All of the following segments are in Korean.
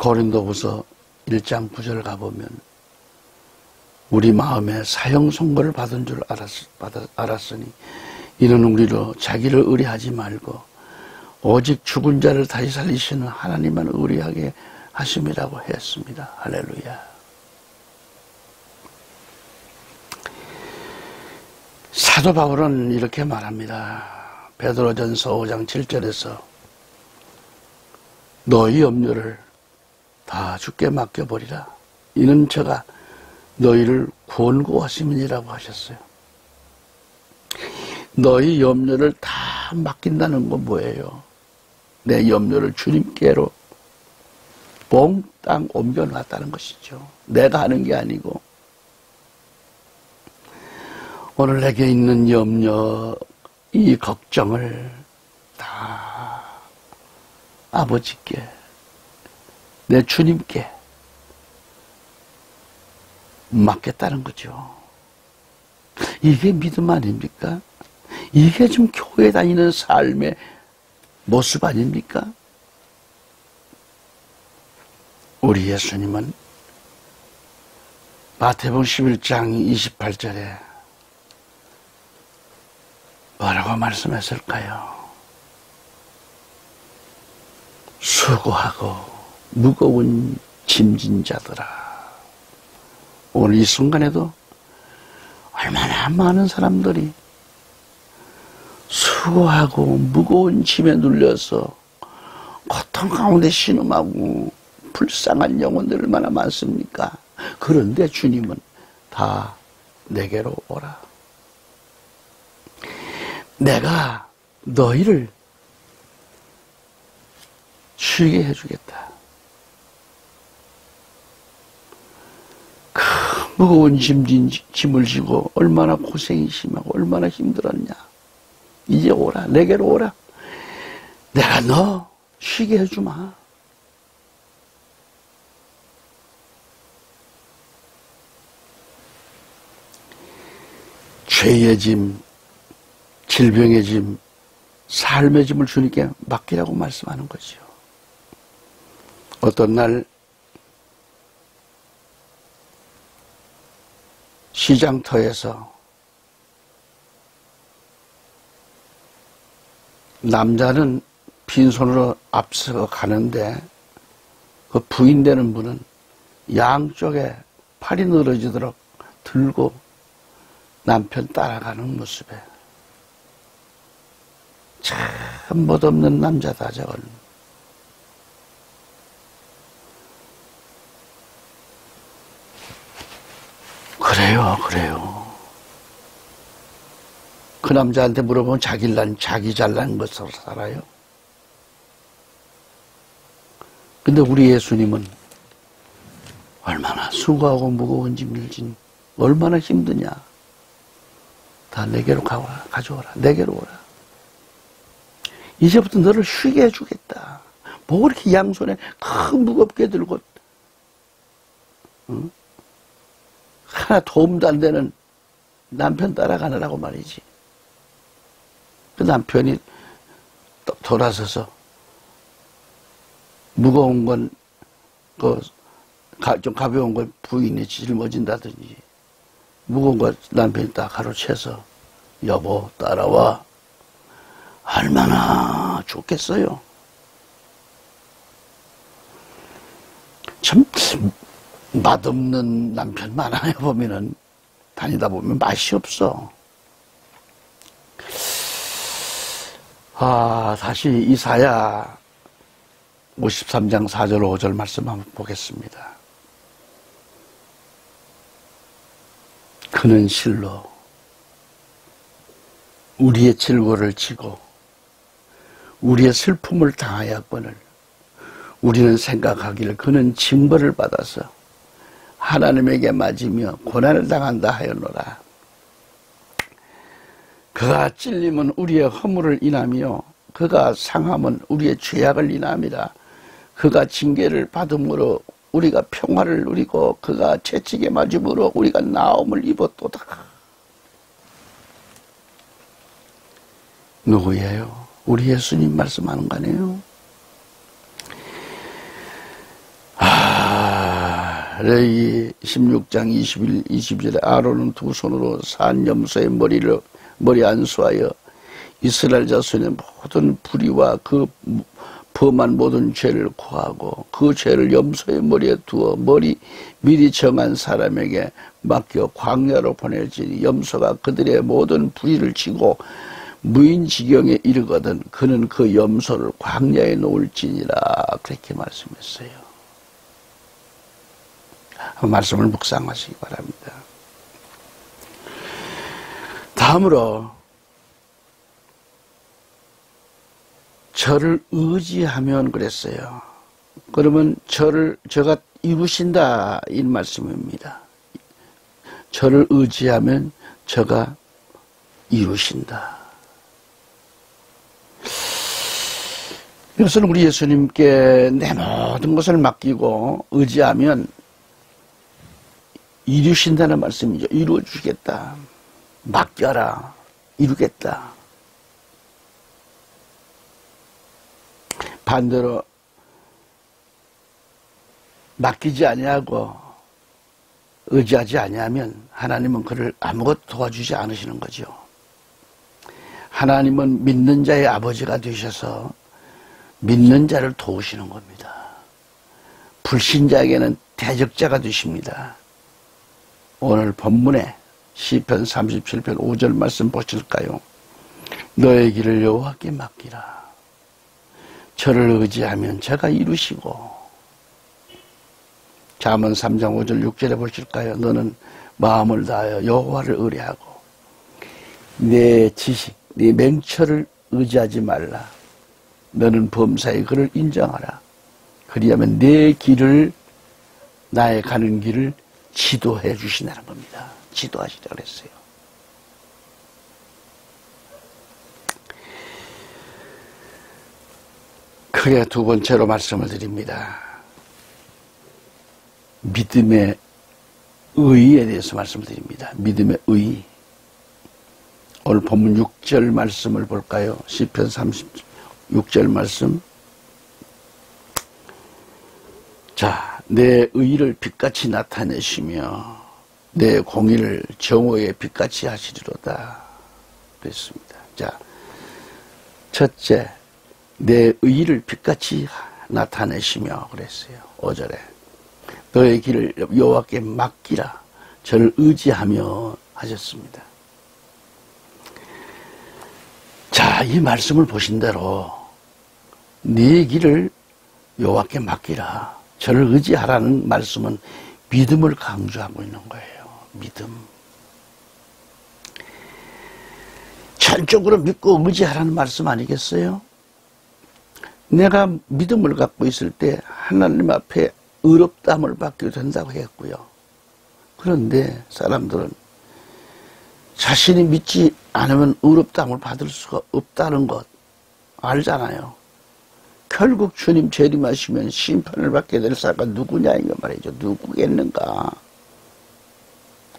고린도후서 1장 9절 가보면 우리 마음에 사형 선고를 받은 줄 알았으니 이는 우리로 자기를 의뢰하지 말고 오직 죽은 자를 다시 살리시는 하나님만 의뢰하게 하심이라고 했습니다. 할렐루야. 사도 바울은 이렇게 말합니다. 베드로전서 5장 7절에서 너희 염려를 다 주께 맡겨버리라. 이는 저가 너희를 권고하심이라고 하셨어요. 너희 염려를 다 맡긴다는 건 뭐예요? 내 염려를 주님께로 몽땅 옮겨놨다는 것이죠. 내가 하는 게 아니고 오늘 내게 있는 염려, 이 걱정을 다 아버지께, 내 주님께 맡겠다는 거죠. 이게 믿음 아닙니까? 이게 지금 교회 다니는 삶의 모습 아닙니까? 우리 예수님은 마태복음 11장 28절에 뭐라고 말씀했을까요? 수고하고 무거운 짐진 자들아. 오늘 이 순간에도 얼마나 많은 사람들이 수고하고 무거운 짐에 눌려서 고통 가운데 신음하고 불쌍한 영혼들 얼마나 많습니까? 그런데 주님은 다 내게로 오라. 내가 너희를 쉬게 해주겠다. 그 무거운 짐을 지고 얼마나 고생이 심하고 얼마나 힘들었냐. 이제 오라. 내게로 오라. 내가 너 쉬게 해주마. 죄의 짐, 질병의 짐, 삶의 짐을 주님께 맡기라고 말씀하는 거죠. 어떤 날 시장터에서 남자는 빈손으로 앞서 가는데 그 부인 되는 분은 양쪽에 팔이 늘어지도록 들고 남편 따라가는 모습에 참 멋없는 남자다 저건. 그래요. 그 남자한테 물어보면 자기 잘난 것으로 살아요. 근데 우리 예수님은 얼마나 수고하고 무거운 짐을 진, 얼마나 힘드냐. 다 내게로 가져오라. 내게로 오라. 이제부터 너를 쉬게 해주겠다. 뭐 그렇게 양손에 큰 무겁게 들고 응? 하나 도움도 안 되는 남편 따라가느라고 말이지. 그 남편이 돌아서서 무거운 건 좀 가벼운 건 부인이 짊어진다든지 무거운 거 남편이 딱 가로채서 여보 따라와. 얼마나 좋겠어요. 참 맛없는 남편 많아요. 보면은 다니다 보면 맛이 없어. 다시 이사야 53장 4절 5절 말씀 한번 보겠습니다. 그는 실로 우리의 질고를 지고 우리의 슬픔을 당하였거늘 우리는 생각하기를 그는 징벌을 받아서 하나님에게 맞으며 고난을 당한다 하였노라. 그가 찔림은 우리의 허물을 인하며 그가 상함은 우리의 죄악을 인함이라. 그가 징계를 받음으로 우리가 평화를 누리고 그가 채찍에 맞음으로 우리가 나음을 입었도다. 누구예요? 우리 예수님 말씀하는 거 아니에요? 레위 16장 21, 22절에 아론은 두 손으로 산 염소의 머리 안수하여 이스라엘 자손의 모든 불의와 그 범한 모든 죄를 고하고 그 죄를 염소의 머리에 두어 미리 정한 사람에게 맡겨 광야로 보낼지니 염소가 그들의 모든 불의를 지고 무인지경에 이르거든 그는 그 염소를 광야에 놓을지니라. 그렇게 말씀했어요. 말씀을 묵상하시기 바랍니다. 다음으로 저를 의지하면 그랬어요. 그러면 저가 이루신다 이 말씀입니다. 저를 의지하면 저가 이루신다. 이것은 우리 예수님께 내 모든 것을 맡기고 의지하면 이루신다는 말씀이죠. 이루어주시겠다. 맡겨라. 이루겠다. 반대로 맡기지 아니하고 의지하지 아니하면 하나님은 그를 아무것도 도와주지 않으시는 거죠. 하나님은 믿는 자의 아버지가 되셔서 믿는 자를 도우시는 겁니다. 불신자에게는 대적자가 되십니다. 오늘 본문에 시편 37편 5절 말씀 보실까요? 너의 길을 여호와께 맡기라. 저를 의지하면 저가 이루시고. 잠언 3장 5절 6절에 보실까요? 너는 마음을 다하여 여호와를 의뢰하고 내 지식, 네 맹철을 의지하지 말라. 너는 범사에 그를 인정하라. 그리하면 내 길을 나의 가는 길을 지도해 주신다는 겁니다. 지도하시라 그랬어요. 크게 두 번째로 말씀을 드립니다. 믿음의 의에 대해서 말씀을 드립니다. 믿음의 의. 오늘 본문 6절 말씀을 볼까요? 시편 36절 말씀. 자, 내 의를 빛같이 나타내시며 내 공의를 정오의 빛같이 하시리로다. 그랬습니다. 자, 첫째, 내 의를 빛같이 나타내시며 그랬어요. 5절에 너의 길을 여호와께 맡기라. 저를 의지하며 하셨습니다. 자, 이 말씀을 보신 대로 네 길을 여호와께 맡기라. 저를 의지하라는 말씀은 믿음을 강조하고 있는 거예요. 믿음. 전적으로 믿고 의지하라는 말씀 아니겠어요? 내가 믿음을 갖고 있을 때 하나님 앞에 의롭다함을 받게 된다고 했고요. 그런데 사람들은 자신이 믿지 않으면 의롭다함을 받을 수가 없다는 것 알잖아요. 결국 주님 재림하시면 심판을 받게 될 사람가 누구냐 이거 말이죠. 누구겠는가.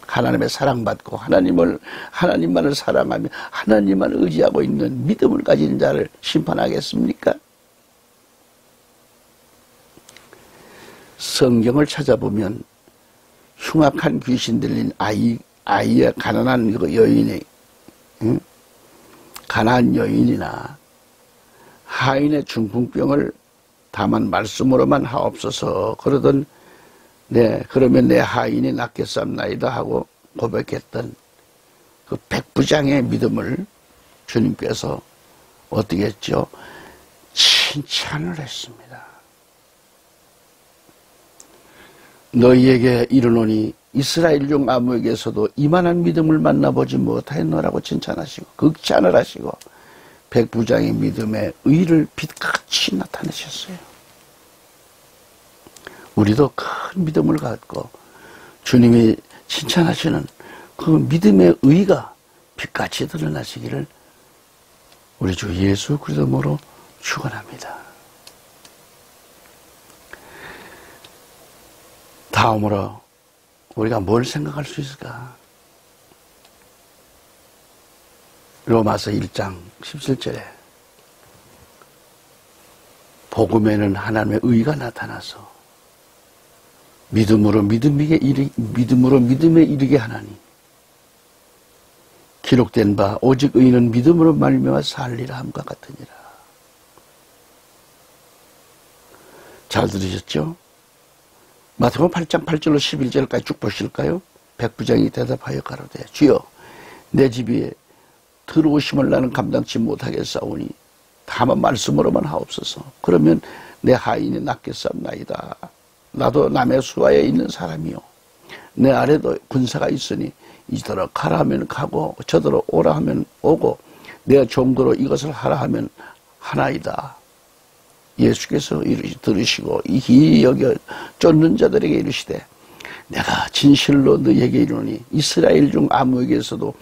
하나님의 사랑받고 하나님만을 사랑하며 하나님만 의지하고 있는 믿음을 가진 자를 심판하겠습니까? 성경을 찾아보면 흉악한 귀신 들린 아이의 가난한 여인의 가난한 여인이나 하인의 중풍병을 다만 말씀으로만 하옵소서 그러던 그러면 내 하인이 낫겠사옵나이다 하고 고백했던 그 백부장의 믿음을 주님께서 어떻게 했죠? 칭찬을 했습니다. 너희에게 이르노니 이스라엘 중 아무에게서도 이만한 믿음을 만나보지 못하였노라고 칭찬하시고 극찬을 하시고 백부장의 믿음의 의를 빛같이 나타내셨어요. 우리도 큰 믿음을 갖고 주님이 칭찬하시는 그 믿음의 의가 빛같이 드러나시기를 우리 주 예수 그리스도로 축원합니다. 다음으로 우리가 뭘 생각할 수 있을까? 로마서 1장 17절에 복음에는 하나님의 의가 나타나서 믿음으로 믿음에 이르게 하나니 기록된 바 오직 의인은 믿음으로 말미암아 살리라 함과 같으니라. 잘 들으셨죠? 마태복음 8장 8절로 11절까지 쭉 보실까요? 백부장이 대답하여 가로되 주여 내 집에 들어오심을 나는 감당치 못하겠사오니 다만 말씀으로만 하옵소서. 그러면 내 하인이 낫겠사옵나이다. 나도 남의 수하에 있는 사람이요 내 아래도 군사가 있으니 이더러 가라 하면 가고 저더러 오라 하면 오고 내 종도로 이것을 하라 하면 하나이다. 예수께서 들으시고 이 여겨 쫓는 자들에게 이르시되 내가 진실로 너에게 이르노니 이스라엘 중 아무에게서도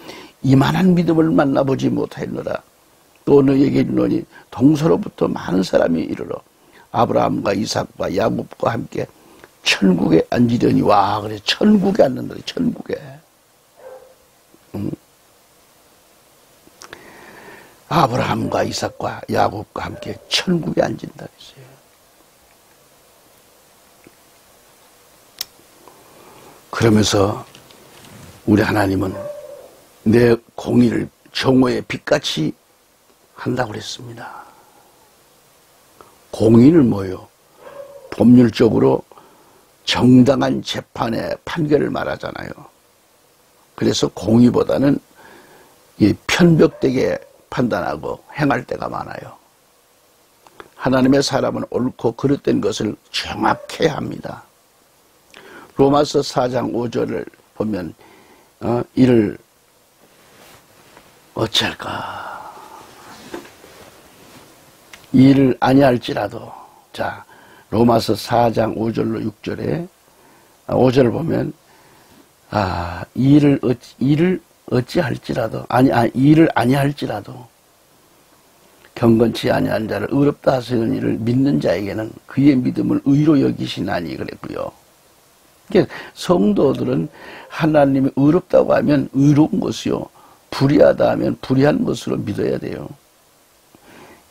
이만한 믿음을 만나보지 못하였노라. 또 너에게 이르노니 동서로부터 많은 사람이 이르러 아브라함과 이삭과 야곱과 함께 천국에 앉으려니. 와, 그래 천국에 앉는다. 천국에. 아브라함과 이삭과 야곱과 함께 천국에 앉은다 그랬어요. 그러면서 우리 하나님은 내 공의를 정오의 빛같이 한다고 그랬습니다. 공의는 뭐예요? 법률적으로 정당한 재판의 판결을 말하잖아요. 그래서 공의보다는 이 편벽되게 판단하고 행할 때가 많아요. 하나님의 사람은 옳고 그릇된 것을 정확해야 합니다. 로마서 4장 5절을 보면 이를 어찌할까? 이를 아니할지라도, 자, 로마서 4장 5절로 6절에 5절을 보면 이를 어찌할지라도 이를 아니할지라도 경건치 아니한 자를 의롭다 하시는 이를 믿는 자에게는 그의 믿음을 의로 여기시나니 그랬고요. 성도들은 하나님이 의롭다고 하면 의로운 것이요 불의하다 하면 불의한 것으로 믿어야 돼요.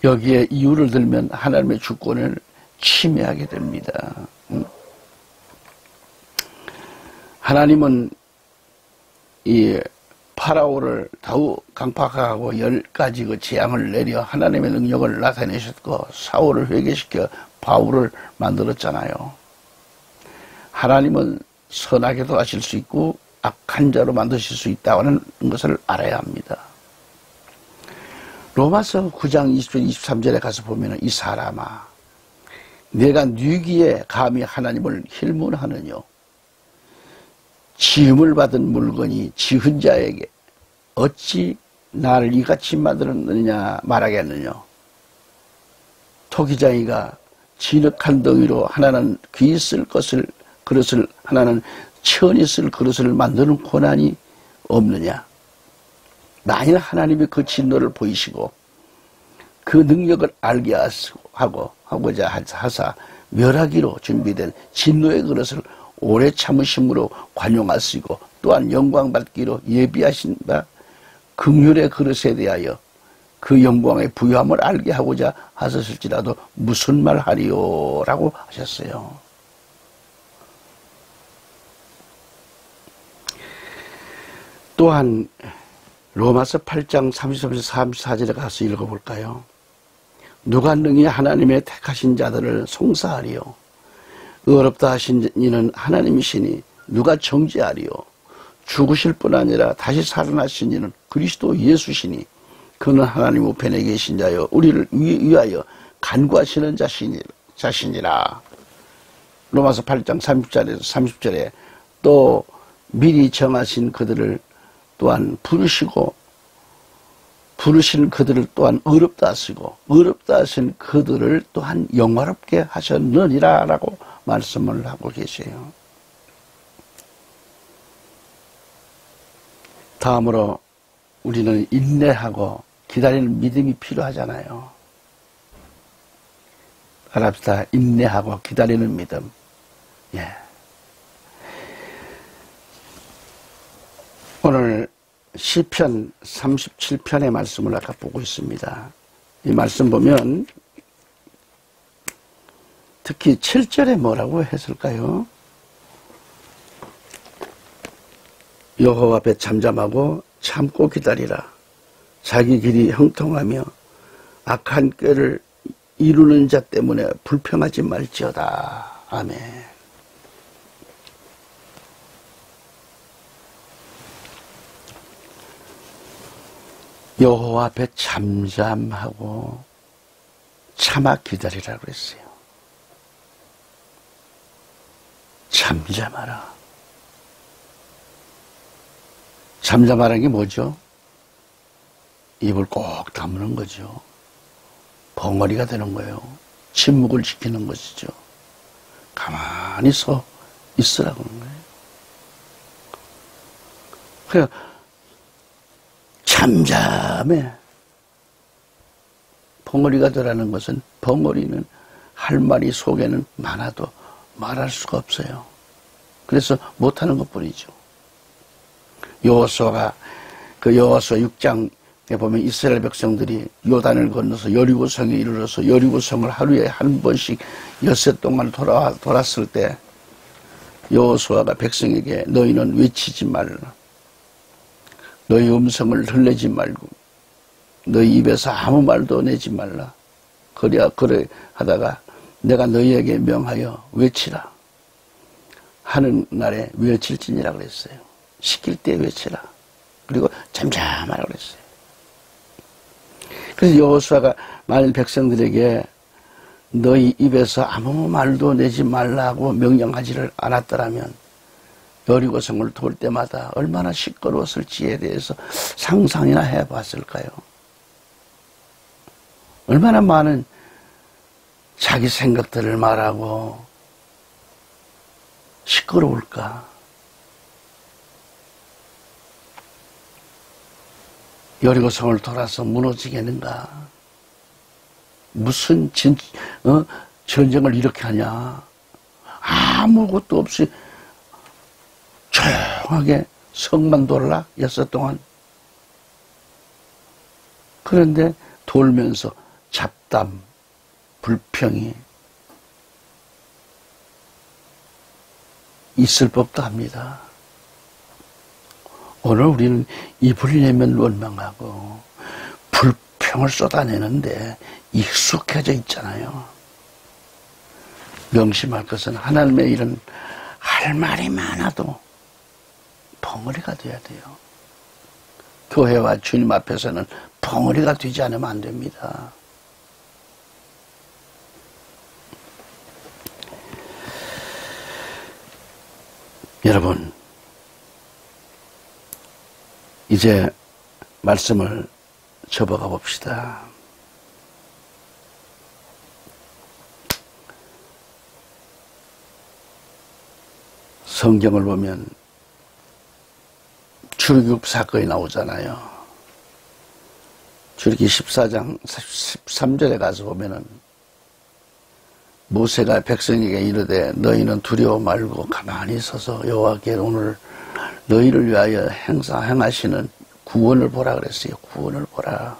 여기에 이유를 들면 하나님의 주권을 침해하게 됩니다. 하나님은 이 파라오를 더욱 강팍하고 10가지 그 재앙을 내려 하나님의 능력을 나타내셨고 사울을 회개시켜 바울을 만들었잖아요. 하나님은 선하게도 하실 수 있고 악한 자로 만드실 수 있다는 것을 알아야 합니다. 로마서 9장 20절 23절에 가서 보면 이 사람아 내가 뉘기에 감히 하나님을 힐문하느냐. 지음을 받은 물건이 지은 자에게 어찌 나를 이같이 만들었느냐 말하겠느냐. 토기장이가 진흙한 덩이로 하나는 귀 쓸 것을 그릇을 하나는 천이 쓸 그릇을 만드는 권한이 없느냐. 만일 하나님이 그 진노를 보이시고 그 능력을 알게 하고자 하사 멸하기로 준비된 진노의 그릇을 오래 참으심으로 관용하시고 또한 영광받기로 예비하신 바 긍휼의 그릇에 대하여 그 영광의 부유함을 알게 하고자 하셨을지라도 무슨 말 하리요 라고 하셨어요. 또한 로마서 8장 33절 34절에 가서 읽어볼까요? 누가 능히 하나님의 택하신 자들을 송사하리요. 의롭다 하신 이는 하나님이시니 누가 정죄하리요. 죽으실 뿐 아니라 다시 살아나신 이는 그리스도 예수시니 그는 하나님 우편에 계신 자여 우리를 위하여 간구하시는 자신이라. 로마서 8장 30절에 또 미리 정하신 그들을 또한 부르신 그들을 또한 의롭다 하시고 의롭다 하신 그들을 또한 영화롭게 하셨느니라 라고 말씀을 하고 계세요. 다음으로 우리는 인내하고 기다리는 믿음이 필요하잖아요. 알합시다. 인내하고 기다리는 믿음. 예. 오늘 시편 37편의 말씀을 아까 보고 있습니다. 이 말씀 보면 특히 7절에 뭐라고 했을까요? 여호와 앞에 잠잠하고 참고 기다리라. 자기 길이 형통하며 악한 꾀를 이루는 자 때문에 불평하지 말지어다. 아멘. 여호와 앞에 잠잠하고 참아 기다리라고 했어요. 잠잠하라. 잠잠하라는 게 뭐죠? 입을 꼭 다무는 거죠. 벙어리가 되는 거예요. 침묵을 지키는 것이죠. 가만히 서 있으라고 하는 거예요. 그냥 잠잠해. 벙어리가 되라는 것은, 벙어리는 할 말이 속에는 많아도 말할 수가 없어요. 그래서 못하는 것뿐이죠. 여호수아가 그 여호수아 6장에 보면 이스라엘 백성들이 요단을 건너서 여리고성에 이르러서 여리고성을 하루에 한 번씩 엿새 동안 돌았을 때 여호수아가 백성에게 너희는 외치지 말라. 너희 음성을 흘리지 말고 너희 입에서 아무 말도 내지 말라. 그래 하다가 내가 너희에게 명하여 외치라. 하는 날에 외칠지니라 그랬어요. 시킬 때 외치라. 그리고 잠잠하라 그랬어요. 그래서 여호수아가 만일 백성들에게 너희 입에서 아무 말도 내지 말라고 명령하지를 않았더라면 여리고성을 돌 때마다 얼마나 시끄러웠을지에 대해서 상상이나 해봤을까요? 얼마나 많은 자기 생각들을 말하고 시끄러울까? 여리고성을 돌아서 무너지겠는가? 무슨 전쟁을 이렇게 하냐? 아무것도 없이 조용하게 성만 돌라 엿새 동안. 그런데 돌면서 잡담, 불평이 있을 법도 합니다. 오늘 우리는 입을 내면 원망하고 불평을 쏟아내는데 익숙해져 있잖아요. 명심할 것은 하나님의 일은 할 말이 많아도 벙어리가 돼야 돼요. 교회와 주님 앞에서는 벙어리가 되지 않으면 안 됩니다. 여러분, 이제 말씀을 접어가 봅시다. 성경을 보면 출애굽 사건이 나오잖아요. 출애굽기 14장 13절에 가서 보면은 모세가 백성에게 이르되 너희는 두려워 말고 가만히 서서 여호와께 오늘 너희를 위하여 행하시는 구원을 보라 그랬어요. 구원을 보라.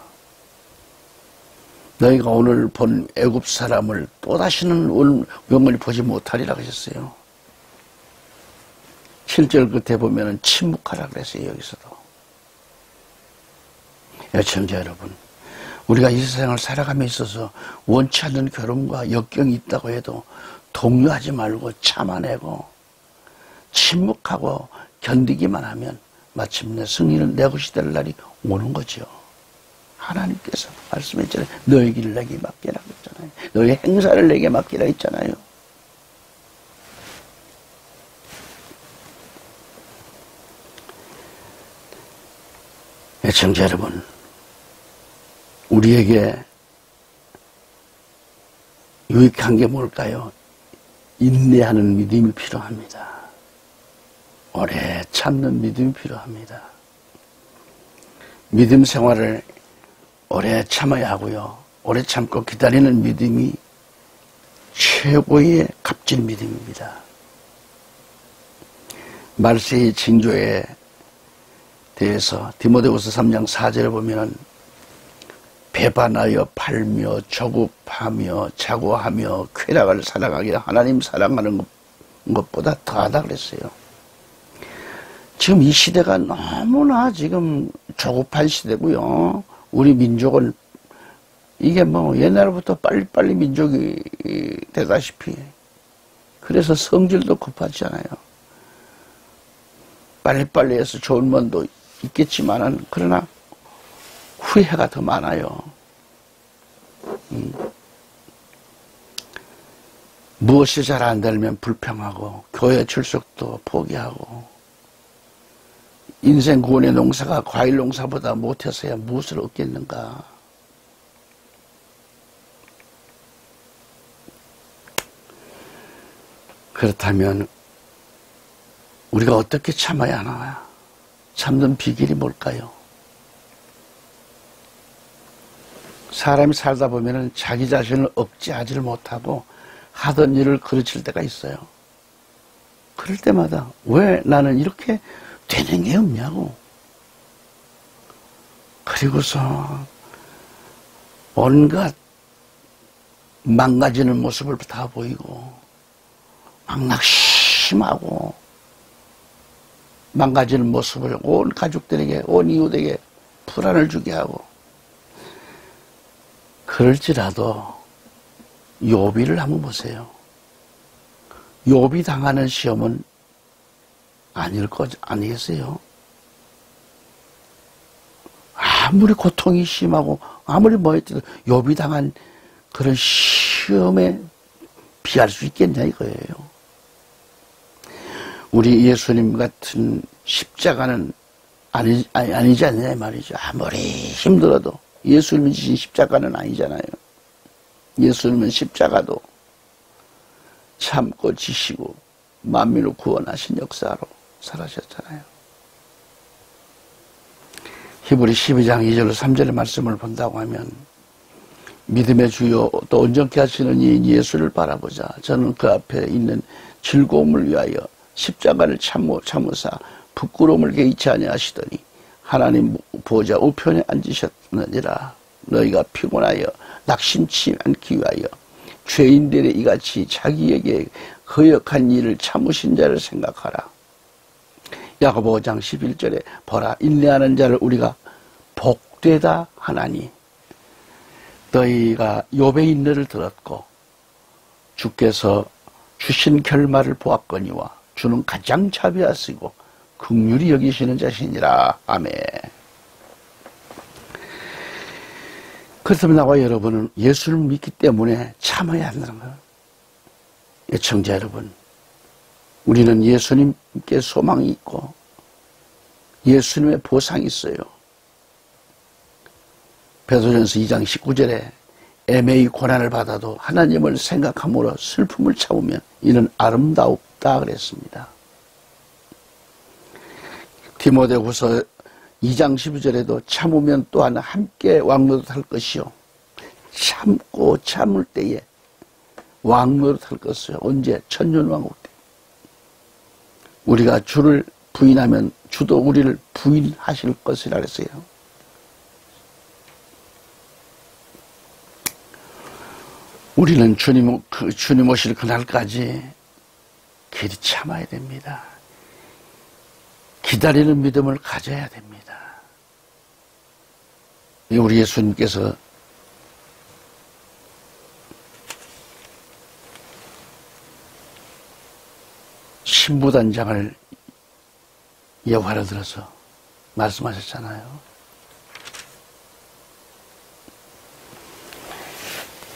너희가 오늘 본 애굽 사람을 또다시는 영원히 보지 못하리라 하셨어요. 7절 끝에 보면은 침묵하라 그랬어요. 여기서도. 애청자 여러분, 우리가 이 세상을 살아감에 있어서 원치 않는 괴로움과 역경이 있다고 해도 동요하지 말고 참아내고 침묵하고 견디기만 하면 마침내 승리는 내 것이 될 날이 오는 거죠. 하나님께서 말씀했잖아요. 너의 길을 내게 맡기라 했잖아요. 너의 행사를 내게 맡기라 했잖아요. 애청자 여러분, 우리에게 유익한 게 뭘까요? 인내하는 믿음이 필요합니다. 오래 참는 믿음이 필요합니다. 믿음 생활을 오래 참아야 하고요. 오래 참고 기다리는 믿음이 최고의 값진 믿음입니다. 말세의 징조에 대해서 디모데후서 3장 4절을 보면은 배반하여 팔며 조급하며 자고하며 쾌락을 사랑하기를 하나님 사랑하는 것보다 더하다 그랬어요. 지금 이 시대가 너무나 지금 조급한 시대고요. 우리 민족은 이게 뭐 옛날부터 빨리빨리 민족이 되다시피 그래서 성질도 급하잖아요. 빨리빨리 해서 좋은 면도 있겠지만은 그러나 후회가 더 많아요. 무엇이 잘 안 되면 불평하고 교회 출석도 포기하고 인생 구원의 농사가 과일 농사보다 못해서야 무엇을 얻겠는가. 그렇다면 우리가 어떻게 참아야 하나? 참는 비결이 뭘까요? 사람이 살다 보면 자기 자신을 억제하지를 못하고 하던 일을 그르칠 때가 있어요. 그럴 때마다 왜 나는 이렇게 되는 게 없냐고. 그리고서 온갖 망가지는 모습을 다 보이고 막 낙심하고 망가지는 모습을 온 가족들에게 온 이웃에게 불안을 주게 하고 그럴지라도 욥이를 한번 보세요. 욥이 당하는 시험은 아니겠어요? 아무리 고통이 심하고 아무리 뭐했든 욥이 당한 그런 시험에 비할 수 있겠냐 이거예요. 우리 예수님 같은 십자가는 아니지 않냐 말이죠. 아무리 힘들어도 예수님이 지신 십자가는 아니잖아요. 예수님은 십자가도 참고 지시고 만민을 구원하신 역사로 살아셨잖아요. 히브리 12장 2절 3절의 말씀을 본다고 하면 믿음의 주요 또 온전케 하시는 이인 예수를 바라보자. 저는 그 앞에 있는 즐거움을 위하여 십자가를 참으사 부끄러움을 개의치 아니하시더니 하나님 보좌 우편에 앉으셨느니라. 너희가 피곤하여 낙심치 않기 위하여 죄인들의 이같이 자기에게 거역한 일을 참으신 자를 생각하라. 야고보 5장 11절에 보라 인내하는 자를 우리가 복되다 하나니 너희가 욥의 인내를 들었고 주께서 주신 결말을 보았거니와 주는 가장 자비하시고 긍휼히 여기시는 자시니라. 아멘. 그렇다면 나와 여러분은 예수를 믿기 때문에 참아야 한다는 거예요. 애청자 여러분, 우리는 예수님께 소망이 있고 예수님의 보상이 있어요. 베드로전서 2장 19절에 애매히 고난을 받아도 하나님을 생각함으로 슬픔을 참으면 이는 아름다웠다 그랬습니다. 디모데후서 2장 12절에도 참으면 또한 함께 왕노릇할 것이요. 참고 참을 때에 왕노릇할 것이요. 언제? 천년왕국 때. 우리가 주를 부인하면 주도 우리를 부인하실 것이라 그랬어요. 우리는 주님 오실 그날까지 길이 참아야 됩니다. 기다리는 믿음을 가져야 됩니다. 우리 예수님께서 신부단장을 예화로 들어서 말씀하셨잖아요.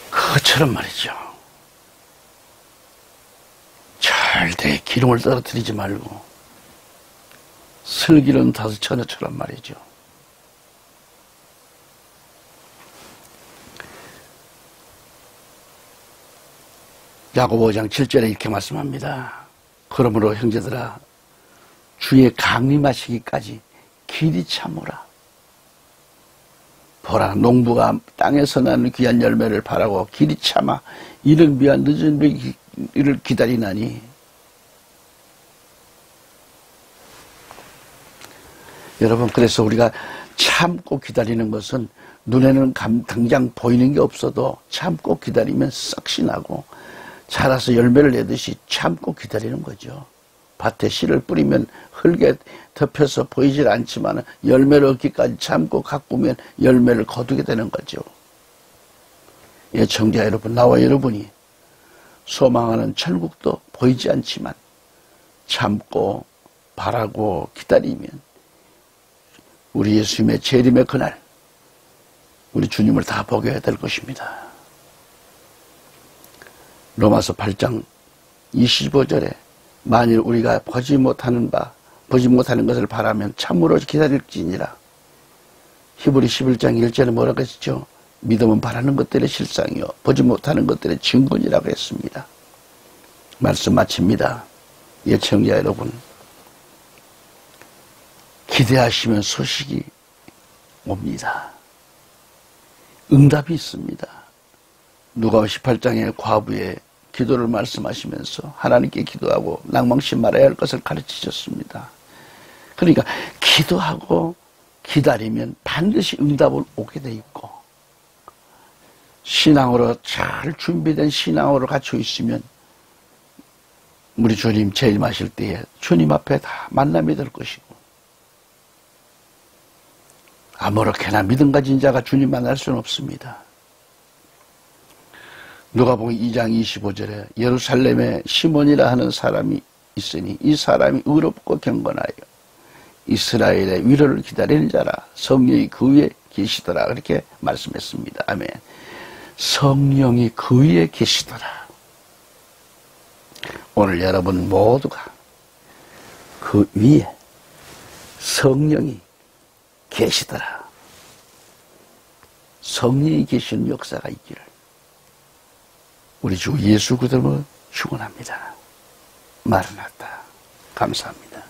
그것처럼 말이죠. 절대 기름을 떨어뜨리지 말고 슬기로운 다섯 처녀처럼 말이죠. 야고보 5장 7절에 이렇게 말씀합니다. 그러므로 형제들아 주의 강림하시기까지 길이 참으라. 보라 농부가 땅에서 나는 귀한 열매를 바라고 길이 참아 이른 비와 늦은 비를 기다리나니 여러분 그래서 우리가 참고 기다리는 것은 눈에는 당장 보이는 게 없어도 참고 기다리면 싹시 나고 자라서 열매를 내듯이 참고 기다리는 거죠. 밭에 씨를 뿌리면 흙에 덮여서 보이질 않지만 열매를 얻기까지 참고 가꾸면 열매를 거두게 되는 거죠. 예, 청자 여러분, 나와 여러분이 소망하는 천국도 보이지 않지만 참고 바라고 기다리면 우리 예수님의 재림의 그날 우리 주님을 다 보게 될 것입니다. 로마서 8장 25절에 만일 우리가 보지 못하는 것을 바라면 참으로 기다릴지니라. 히브리 11장 1절에 뭐라고 했죠? 믿음은 바라는 것들의 실상이요 보지 못하는 것들의 증거니라고 했습니다. 말씀 마칩니다. 예청자 여러분, 기대하시면 소식이 옵니다. 응답이 있습니다. 누가복음 18장의 과부의 기도를 말씀하시면서 하나님께 기도하고 낭망치 말아야 할 것을 가르치셨습니다. 그러니까 기도하고 기다리면 반드시 응답은 오게 돼 있고, 신앙으로 잘 준비된 신앙으로 갖춰 있으면 우리 주님 재림하실 때에 주님 앞에 다 만남이 될 것이고, 아무렇게나 믿음 가진 자가 주님 만날 수는 없습니다. 누가복음 2장 25절에 예루살렘에 시몬이라 하는 사람이 있으니 이 사람이 의롭고 경건하여 이스라엘의 위로를 기다리는 자라 성령이 그 위에 계시더라, 그렇게 말씀했습니다. 아멘. 성령이 그 위에 계시더라. 오늘 여러분 모두가 그 위에 성령이 계시더라. 성령이 계시는 역사가 있기를 우리 주 예수 그리스도로 축원합니다. 마라나타. 감사합니다.